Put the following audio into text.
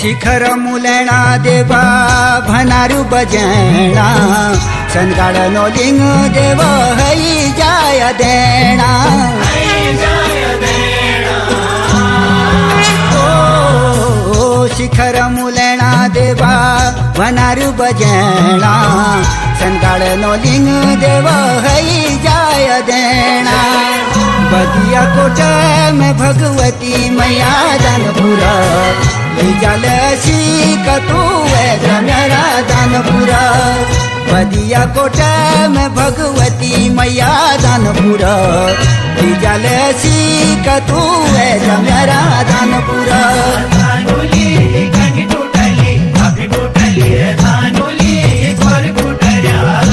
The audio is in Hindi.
शिखर मुलेणा देवा भनारू बजेणा सनगाड़ नो लिंग देव हई जाय देणा ओ शिखर मुलेणा देवा भनारू बजेणा सनगाड़ नो लिंग देव हई जाय देणा बदिया कोट में भगवती मैया दानपुर जाल शीक तू मेरा दानपुर बदिया कोट में भगवती मैया दानपुर जाल शीक तू मेरा दानपुर